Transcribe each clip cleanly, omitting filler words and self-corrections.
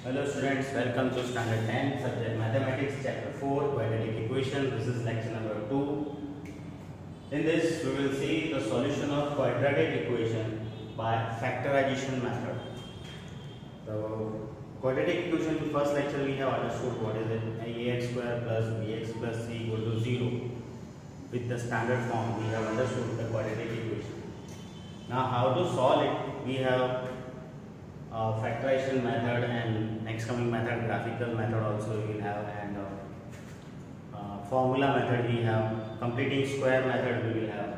Hello students, welcome to standard 10 subject mathematics chapter 4 quadratic equation. This is lecture number 2. In this we will see the solution of quadratic equation by factorization method. So quadratic equation, first lecture we have understood what is it, ax square plus bx plus c equal to 0. With the standard form we have understood the quadratic equation. Now how to solve it, we have factorization method and next coming method, graphical method also we will have, and formula method we have, completing square method we will have.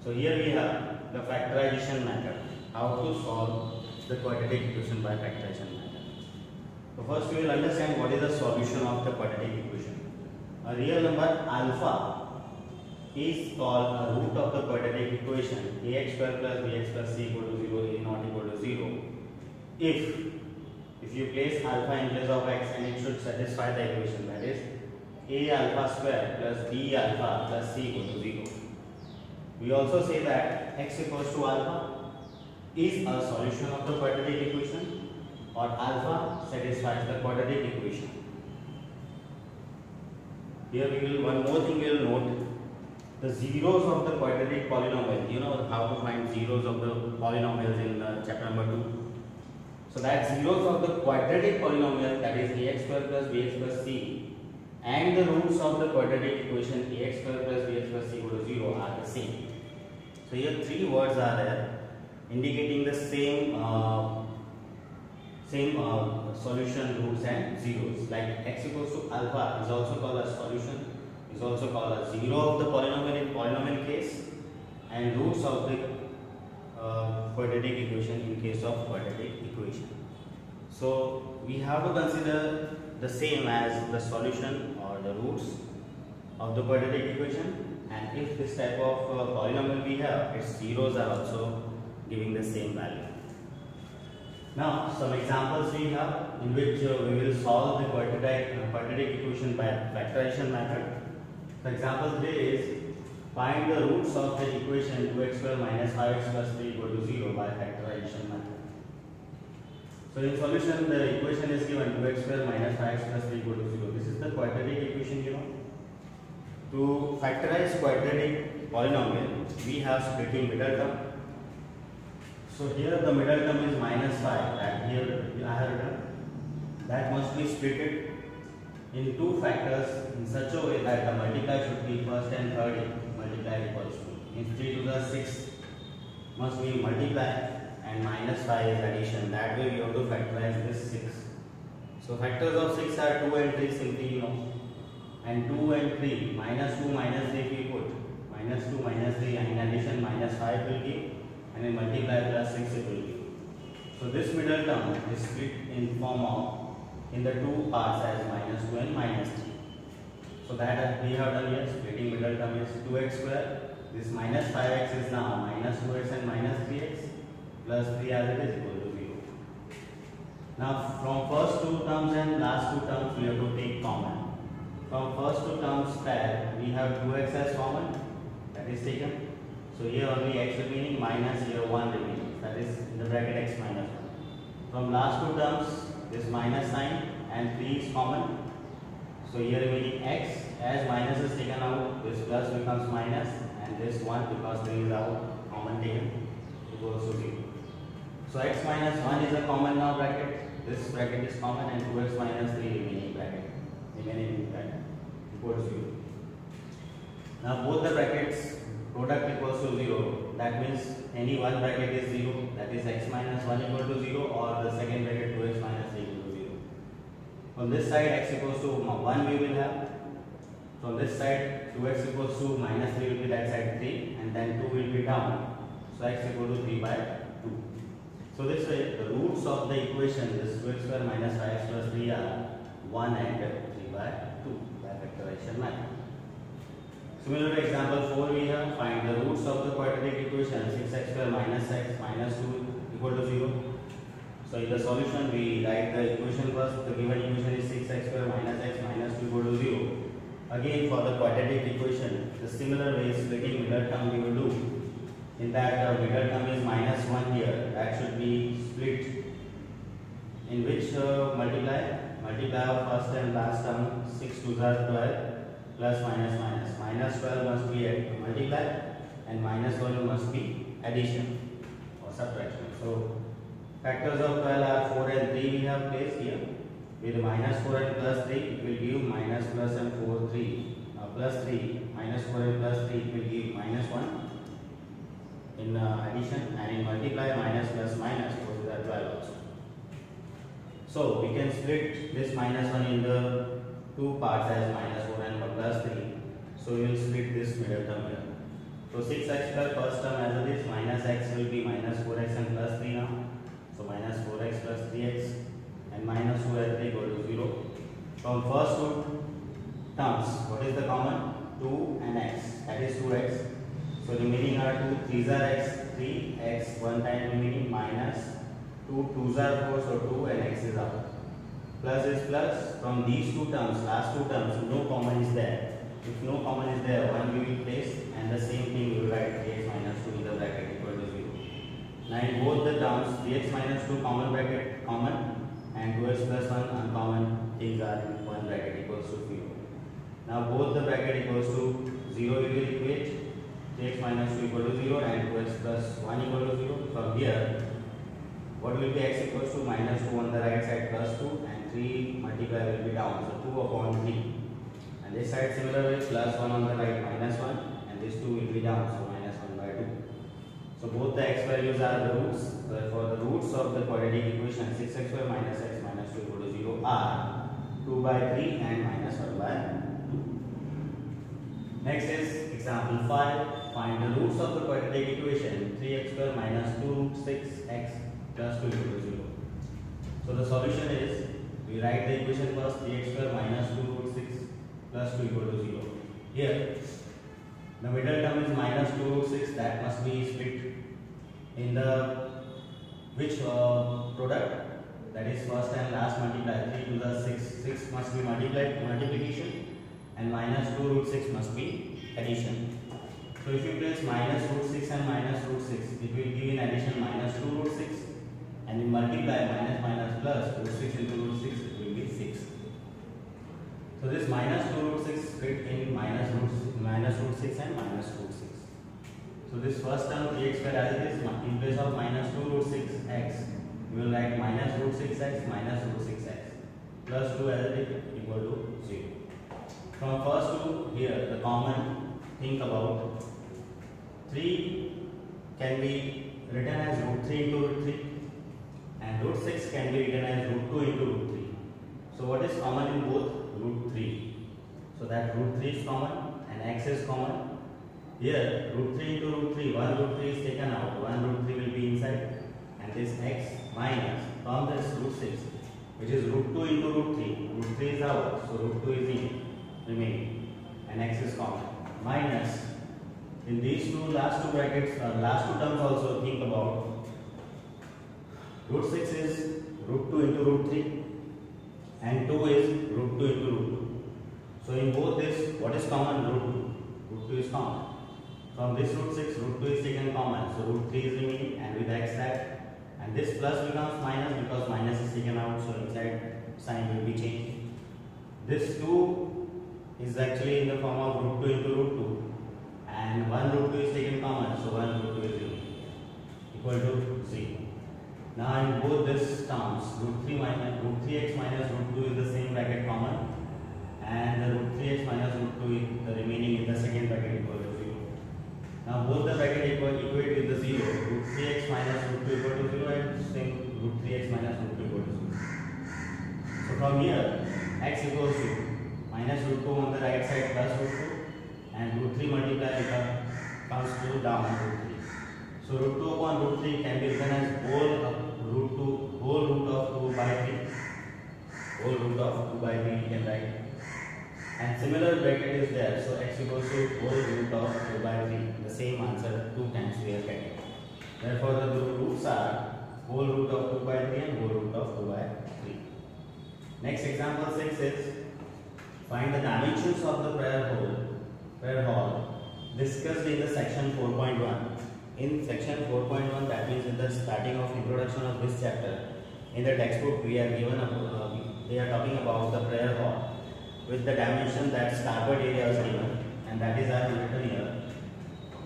So here we have the factorization method, how to solve the quadratic equation by factorization method. So first we will understand what is the solution of the quadratic equation. A real number alpha is called a root of the quadratic equation ax square plus bx plus c equal to 0, a not equal to 0. If you place alpha in place of x, and it should satisfy the equation, that is a alpha square plus b alpha plus c equal to 0. We also say that x equals to alpha is a solution of the quadratic equation, or alpha satisfies the quadratic equation. Here we will, one more thing we will note, the zeros of the quadratic polynomial. You know how to find zeros of the polynomials in chapter number 2. So that zeros of the quadratic polynomial, that is ax square plus bx plus c, and the roots of the quadratic equation ax square plus bx plus c equal to 0 are the same. So here three words are there indicating the same solution, roots and zeros. Like x equals to alpha is also called a solution, is also called a zero of the polynomial in polynomial case, and roots of the quadratic equation in case of quadratic equation. So we have to consider the same as the solution or the roots of the quadratic equation, and if this type of polynomial we have, its zeros are also giving the same value. Now some examples we have in which we will solve the quadratic equation by factorization method. So example 3 is, find the roots of the equation 2x square minus 5x plus 3 equal to 0 by factorization method. So in solution, the equation is given 2x square minus 5x plus 3 equal to 0. This is the quadratic equation given. To factorize quadratic polynomial, we have splitting middle term. So here the middle term is minus 5, that here I have written. That must be split in two factors in such a way that the multiply should be first and third multiply equals to. In 3 to the 6 must be multiply, and minus 5 is addition. That way we have to factorize this 6. So factors of 6 are 2 and 3, simply you know. And 2 and 3, minus 2 minus 3 we put. Minus 2 minus 3, and in addition minus 5 will give, and in multiply plus 6 it will give. So this middle term is split in form of, in the two parts as minus 2 and minus 3. So that we have done here, splitting middle term is 2x square. This minus 5x is now minus 2x and minus 3x plus 3 as it is equal to 0. Now from first two terms and last two terms we have to take common. From first two terms pair we have 2x as common, that is taken. So here only x remaining, minus here 1 remaining, that is in the bracket x minus 1. From last two terms, this minus sign and 3 is common. So here remaining x, as minus is taken out, this plus becomes minus, and this 1 because 3 is out, common taken, equals to 0. So x minus 1 is a common now bracket, this bracket is common, and 2x minus 3 remaining bracket equals 0. Now both the brackets product equals to 0, that means any one bracket is 0, that is x minus 1 equal to 0, or the second bracket 2x minus 3 equal to 0. From this side x equals to 1 we will have. From this side 2x equals to minus 3 will be that side 3, and then 2 will be down. So x equal to 3 by 2. So this way the roots of the equation, this 2x square minus 5x plus 3 are 1 and 3 by 2 by factorization method. Similar to example 4 we have, find the roots of the quadratic equation 6x square minus x minus 2 equal to 0. So in the solution we write the equation first. The given equation is 6x square minus x minus 2 equal to 0. Again for the quadratic equation, the similar way splitting middle term we will do. In that middle term is minus 1 here, that should be split in which multiply of first and last term. 6 2s are 12 plus minus minus. Minus 12 must be multiply and minus 1 must be addition or subtraction. So factors of 12 are 4 and 3 we have placed here. With minus 4 and plus 3 it will give minus plus and 4 3. Plus 3 minus 4 and plus 3 it will give minus 1 in addition, and in multiply minus plus minus goes with the 12 also. So we can split this minus 1 in the two parts as minus 4 and plus 3. So we will split this middle term here. So 6x plus first term as it is, minus x will be minus 4x and plus 3 now. So minus 4x plus 3x and minus 2 as they go to 0. From first two terms, what is the common? 2 and x, that is 2x. So remaining are 2, 3s are x, 3x, one time remaining minus 2, 2s are 4, so 2 and x is out. Plus is plus, from these two terms, last two terms, no common is there. If no common is there, 1 we will place and the same thing we will write 3x minus 2 in the bracket equal to 0. Now in both the terms, 3x minus 2 common bracket common and 2x plus 1 uncommon things are in one bracket equals to 0. Now both the bracket equals to 0 we will equate. 3x minus 2 equal to 0 and 2x plus 1 equal to 0. From here, what will be x equals to minus 2 on the right side plus 2 and 3 multiply will be down. So 2 upon 3. And this side similarly plus 1 on the right minus 1 and this 2 will be down. So minus 1 by 2. So both the x values are the roots. Therefore the roots of the quadratic equation 6x minus x minus 2 equal to 0 are 2 by 3 and minus 1 by 2. Next is example 5. Find the roots of the quadratic equation 3x square minus 2 root 6x plus 2 equal to 0. So the solution is, we write the equation first, 3x square minus 2 root 6 plus 2 equal to 0. Here, the middle term is minus 2 root 6, that must be split in the which product? That is first and last multiply. 3 to the 6. 6 must be multiplication and minus 2 root 6 must be addition. So if you place minus root 6 and minus root 6, it will give in addition minus 2 root 6, and in multiply minus minus plus root 6 into root 6 it will be 6. So this minus 2 root 6 split in minus root 6 and minus root 6. So this first term 3x square as it is, in place of minus 2 root 6x, we will write minus root 6x minus root 6x plus 2 as it is equal to 0. From first to here, the common, think about 3 can be written as root 3 into root 3 and root 6 can be written as root 2 into root 3. So what is common in both? Root 3. So that root 3 is common and x is common. Here root 3 into root 3, 1 root 3 is taken out, 1 root 3 will be inside, and this x minus from this root 6 which is root 2 into root 3. Root 3 is out, so root 2 is in remaining and x is common, minus in these two last two brackets, last two terms also think about root 6 is root 2 into root 3 and 2 is root 2 into root 2. So in both this, what is common? Root 2. Root 2 is common. From this root 6, root 2 is taken common, so root 3 is remaining and with x that, and this plus becomes minus because minus is taken out, so inside sign will be changed. This 2 is actually in the form of root 2 into root 2 and 1 root 2 is taken common, so 1 root 2 is equal to 0. Now in both these terms, root 3x minus root 2 is the same bracket common and the root 3x minus root 2 is the remaining in the second bracket equal to 0. Now both the bracket equate with the 0, root 3x minus root 2 equal to 0 and same root 3x minus root 2 equal to 0. So from here, x equals to minus root 2 on the right side plus root 2 and root 3 multiply comes to down root 3. So root 2 upon root 3 can be written as whole root of 2 by 3. Whole root of 2 by 3 you can write. And similar bracket is there, so x equals to whole root of 2 by 3. The same answer 2 times we are getting. Therefore the roots are whole root of 2 by 3 and whole root of 2 by 3. Next example 6 is, find the dimensions of the prayer hall discussed in the section 4.1. In section 4.1, that means in the starting of introduction of this chapter, in the textbook we are given they are talking about the prayer hall with the dimension that carpet area is given, and that is I have written here.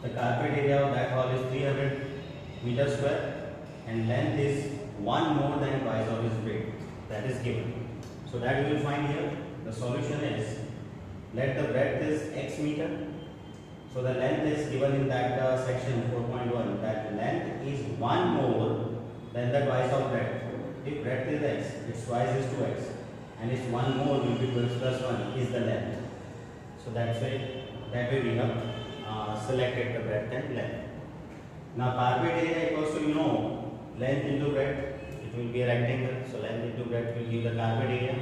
The carpet area of that hall is 300 meters square and length is 1 more than twice of its breadth. That is given. So that we will find here. The solution is, let the breadth is x meter. So the length is given in that section 4.1, that length is 1 more than the twice of breadth. If breadth is x, its twice is 2x, and its 1 more will be 2x plus 1 is the length. So that way we have selected the breadth and length. Now carpet area equals to length into breadth. It will be a rectangle, so length into breadth will give the carpet area.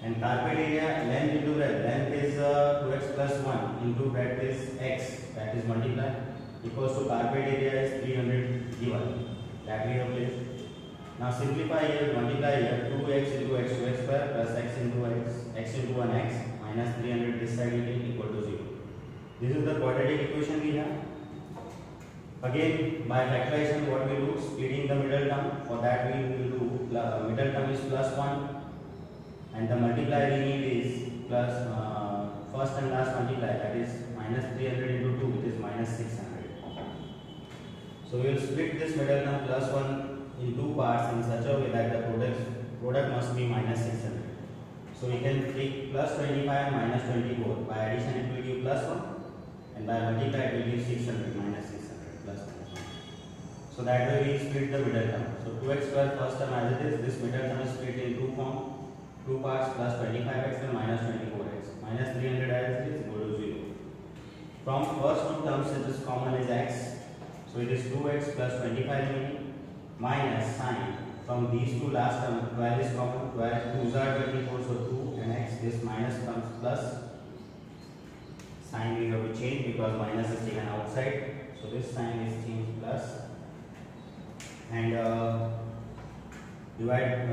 And carpet area, length into breadth, length is 2x plus 1 into breadth is x, that is multiply, equals to carpet area is 300 given, that we have placed. Now simplify here, multiply here, 2x into x, 2x square plus x into x into 1x minus 300 this side will be equal to 0. This is the quadratic equation we have. Again, by factorization what we do, splitting the middle term. For that we will do middle term is plus 1 and the multiply we need is plus first and last multiply, that is minus 300 into 2, which is minus 600. So we will split this middle term plus 1 in two parts in such a way that the product must be minus 600. So we can take plus 25 and minus 24. By addition it will give plus 1 and by multiply it will give 600 minus 600 plus 1. So that way we split the middle term. So 2x square first term as it is, this middle term is split in two parts, plus 25x and minus 24x. Minus 300 as it is equal to 0. From first two terms it is common is x. So it is 2x plus 25 remaining minus sign. From these two last terms 12 is common. 12 2s are 24, so 2 and x. This minus comes plus. Sign we have to change because minus is taken outside. So this sign is changed plus. And divide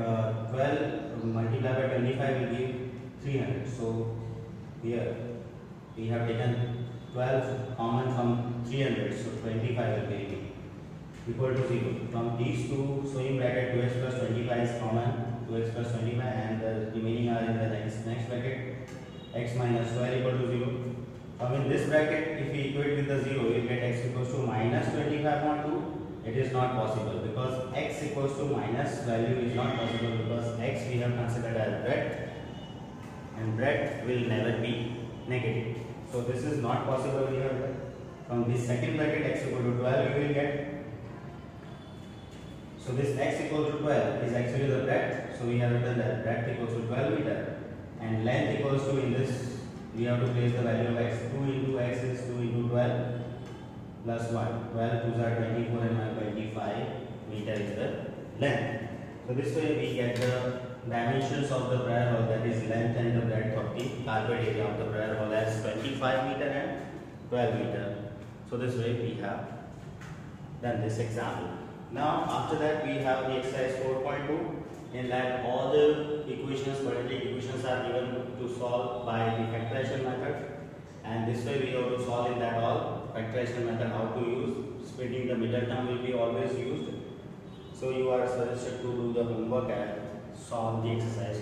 12 multiply by 25 will give 300. So here we have taken 12 common from 300, so 25 will be equal to 0. From these two, so in bracket 2x plus 25 is common, 2x plus 25, and the remaining are in the next bracket, x minus 12 equal to 0. From in this bracket, if we equate with the 0, we will get x equals to minus 25 on 2. It is not possible because x equals to minus value is not possible because x we have considered as breadth and breadth will never be negative. So this is not possible here. From this second bracket x equal to 12 you will get. So this x equal to 12 is actually the breadth. So we have written that breadth equals to 12 meter and length equals to, in this we have to place the value of x. 2 into x is 2 into 12. Plus 1, 12 2s are 24 and 25 meter is the length. So this way we get the dimensions of the prayer hall, that is length and the breadth of the carpet area of the prayer hall as 25 meter and 12 meter. So this way we have done this example. Now after that we have the exercise 4.2. In that all the equations, quadratic equations are given to solve by the factorization method. And this way we have to solve in that all factorization method how to use. Splitting the middle term will be always used. So you are suggested to do the homework and solve the exercise.